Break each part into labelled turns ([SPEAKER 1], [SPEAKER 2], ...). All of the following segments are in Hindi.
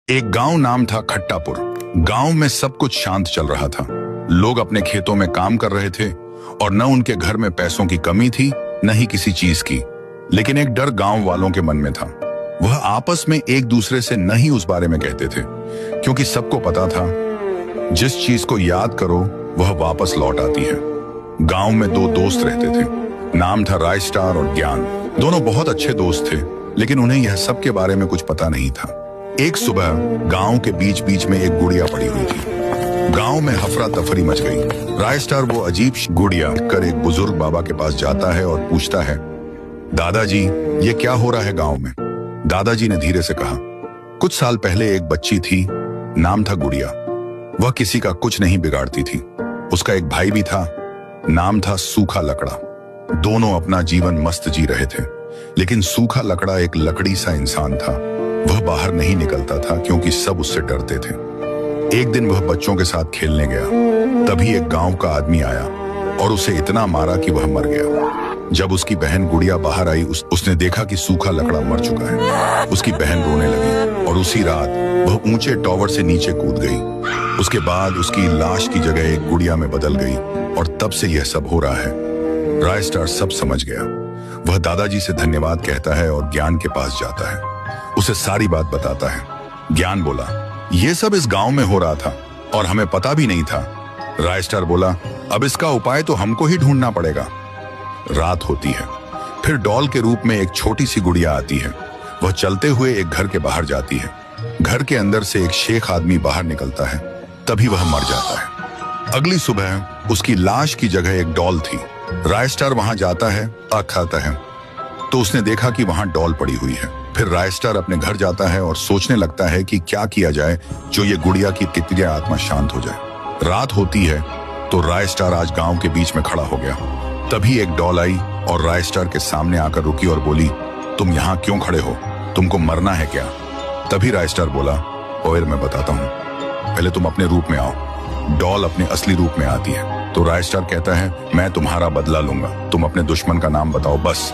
[SPEAKER 1] एक गांव नाम था खट्टापुर। गांव में सब कुछ शांत चल रहा था। लोग अपने खेतों में काम कर रहे थे और न उनके घर में पैसों की कमी थी, न ही किसी चीज की। लेकिन एक डर गांव वालों के मन में था। वह आपस में एक दूसरे से न ही उस बारे में कहते थे, क्योंकि सबको पता था जिस चीज को याद करो वह वापस लौट आती है। गांव में दो दोस्त रहते थे। नाम था रायस्टार और ज्ञान। दोनों बहुत अच्छे दोस्त थे, लेकिन उन्हें यह सब के बारे में कुछ पता नहीं था। एक सुबह गांव के बीच बीच में एक गुड़िया पड़ी हुई थी। गांव में हफरा तफरी मच गई। रायस्टार वो अजीब गुड़िया कर एक बुजुर्ग बाबा के पास जाता है और पूछता है, दादाजी ये क्या हो रहा है गांव में? दादाजी ने धीरे से कहा, कुछ साल पहले एक बच्ची थी, नाम था गुड़िया। वह किसी का कुछ नहीं बिगाड़ती थी। उसका एक भाई भी था, नाम था सूखा लकड़ा। दोनों अपना जीवन मस्त जी रहे थे, लेकिन सूखा लकड़ा एक लकड़ी सा इंसान था। वह बाहर नहीं निकलता था क्योंकि सब उससे डरते थे। एक दिन वह बच्चों के साथ खेलने गया। तभी एक गांव का आदमी आया और उसे इतना मारा कि वह मर गया। जब उसकी बहन गुड़िया बाहर आई, उसने देखा कि सूखा लकड़ा मर चुका है। उसकी बहन रोने लगी और उसी रात वह ऊंचे टॉवर से नीचे कूद गई। उसके बाद उसकी लाश की जगह एक गुड़िया में बदल गई और तब से यह सब हो रहा है। रायस्टार सब समझ गया। वह दादाजी से धन्यवाद कहता है और ज्ञान के पास जाता है, उसे सारी बात बताता है। ज्ञान बोला, यह सब इस गांव में हो रहा था और हमें पता भी नहीं था। रायस्टार बोला, अब इसका उपाय तो हमको ही ढूंढना पड़ेगा। रात होती है। फिर डॉल के रूप में एक छोटी सी गुड़िया आती है। वह चलते हुए एक घर के बाहर जाती है। घर के अंदर से एक शेख आदमी बाहर निकलता है। तभी वह मर जाता है। अगली सुबह उसकी लाश की जगह एक डॉल थी। रायस्टार वहां जाता है, खाता है तो उसने देखा कि वहां डॉल पड़ी हुई है। फिर रायस्टार अपने घर जाता है और सोचने लगता है कि क्या किया जाए जो ये गुड़िया की तितलियां आत्मा शांत हो जाए। रात होती है तो रायस्टार आज गांव के बीच में खड़ा हो गया। तभी एक डॉल आई और रायस्टार के सामने आकर रुकी और बोली, तुम यहाँ क्यों खड़े हो? तुमको मरना है क्या? तभी रायस्टार बोला, ओए मैं बताता हूँ, पहले तुम अपने रूप में आओ। डॉल अपने असली रूप में आती है तो रायस्टार कहता है, मैं तुम्हारा बदला लूंगा, तुम अपने दुश्मन का नाम बताओ बस।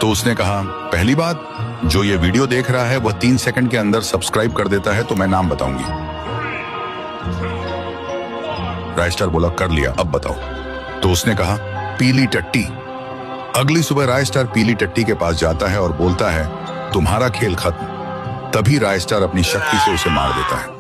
[SPEAKER 1] तो उसने कहा, पहली बात, जो ये वीडियो देख रहा है वह 3 सेकंड के अंदर सब्सक्राइब कर देता है तो मैं नाम बताऊंगी। रायस्टार बोला, कर लिया, अब बताओ। तो उसने कहा, पीली टट्टी। अगली सुबह रायस्टार पीली टट्टी के पास जाता है और बोलता है, तुम्हारा खेल खत्म। तभी रायस्टार अपनी शक्ति से उसे मार देता है।